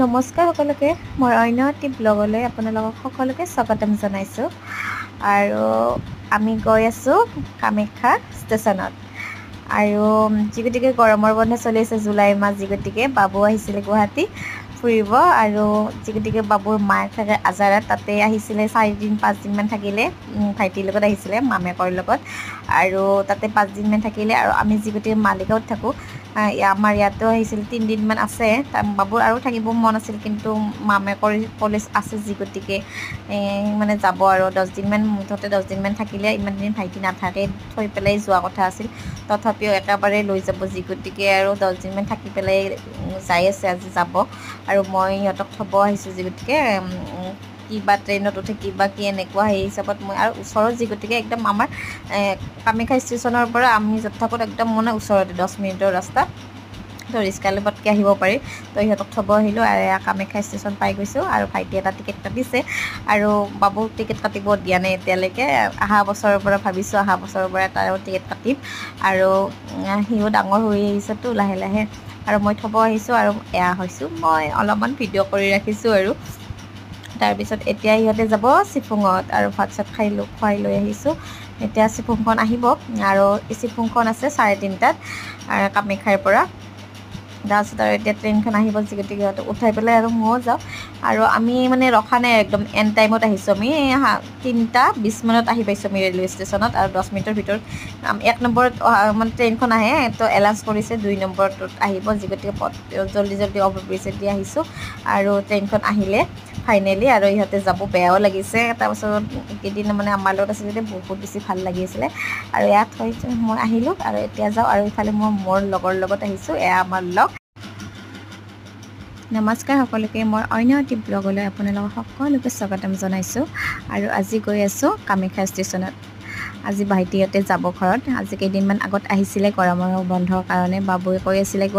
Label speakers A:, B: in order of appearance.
A: নমস্কাৰ সকলোকে মই অন্যটি ব্লগলৈ আপোনালোকক সকলোকে স্বাগতম জনাইছোঁ আৰু আমি গৈ আছোঁ কামাখ্যা ষ্টেচনত আৰু যিগতিকে গৰমৰ বন্ধ চলি আছে জুলাই মাহ যিগতিকে বাবু আহিছিলে গুৱাহাটী ফুৰিব আৰু যিগতিকে বাবুৰ মাক থাকে আজাৰাত তাতে আহিছিলে 4 দিন 5 দিনমান থাকিলে ভাইটিৰ লগত আহিছিলে মামেকৰ লগত আৰু তাতে 5 দিনমান থাকিলে আৰু আমি যিগতিকে মালিগাঁৱত থাকোঁ আমাৰ ইয়াতো আহিছিল 3 দিনমান আছে বাবুৰ আৰু থাকিব মন আছিল কিন্তু মামেকৰ কলেজ আছে যিগতিকে মানে যাব আৰু 10 দিনমান মুঠতে 10 দিনমান থাকিলে ইমান দিন ভাইটি নাথাকে থৈ পেলাই যোৱা কথা আছিল তথাপিও একেবাৰে লৈ যাব যিগতিকে আৰু 10 দিনমান থাকি পেলাই যাই আছে আজি যাব আৰু মই সিহঁতক থ'ব আহিছোঁ যিগতিকে কিবা ট্ৰেইনত উঠে কিবা কি এনেকুৱা সেই হিচাপত মই আৰু ওচৰত যিগতিকে একদম আমাৰ কামাখ্যা ষ্টেচনৰ পৰা আমি য'ত থাকোঁ একদম মানে ওচৰতে 10 মিনিটৰ ৰাস্তা তো ৰিক্সালৈ পটকৈ আহিব পাৰি তো সিহঁতক থ'ব আহিলোঁ আৰু কামাখ্যা ষ্টেচন পাই গৈছোঁ আৰু ভাইটি এটা টিকেট কাটিছে আৰু বাবুক টিকেট কাটিব দিয়া নাই এতিয়ালৈকে অহা বছৰৰ পৰা ভাবিছোঁ অহা বছৰৰ পৰা তাৰো টিকেট কাটিম আৰু সিও ডাঙৰ হৈ আহিছেতো লাহে লাহে আৰু মই থ'ব আহিছোঁ আৰু এয়া হৈছোঁ মই অলপমান ভিডিঅ' কৰি ৰাখিছোঁ আৰু তাৰপিছত এতিয়া সিহঁতে যাব চিফুঙত আৰু ভাত চাত খুৱাই লৈ আহিছোঁ এতিয়া চিফুংখন আহিব আৰু চিফুংখন আছে 3:30টাত কামাখ্যাৰ পৰা তাৰপিছত আৰু এতিয়া ট্ৰেইনখন আহিব যিগতিকে সিহঁতক উঠাই পেলাই আৰু ময়ো যাওঁ আৰু আমি মানে ৰখা নাই একদম এণ্ড টাইমত আহিছোঁ আমি 3:20 আহি পাইছোঁ আমি ৰেলৱে ষ্টেচনত আৰু 10 মিনিটৰ ভিতৰত 1 নম্বৰত মানে ট্ৰেইনখন আহে তো এলাউন্স কৰিছে 2 নম্বৰটোত আহিব যিগতিকে জল্দি অভাৰব্ৰিজেদি আহিছোঁ আৰু ট্ৰেইনখন আহিলে ফাইনেলি আৰু ইহঁতে যাব বেয়াও লাগিছে তাৰপাছত কেইদিন মানে আমাৰ লগত আছে যদি বহুত বেছি ভাল লাগিছিলে আৰু ইয়াত মই আহিলোঁ আৰু এতিয়া যাওঁ আৰু ইফালে মই মোৰ লগৰ লগত আহিছোঁ এয়া আমাৰ লগ নমস্কাৰ সকলোকে মই অন্য এটি ব্লগলৈ আপোনালোকক সকলোকে স্বাগতম জনাইছোঁ আৰু আজি গৈ আছোঁ কামাখ্যা ষ্টেচনত আজি ভাইটিহঁতে যাব ঘৰত আজি কেইদিনমান আগত আহিছিলে গৰমৰ বন্ধৰ কাৰণে বাবুৱে কৈ আছিলে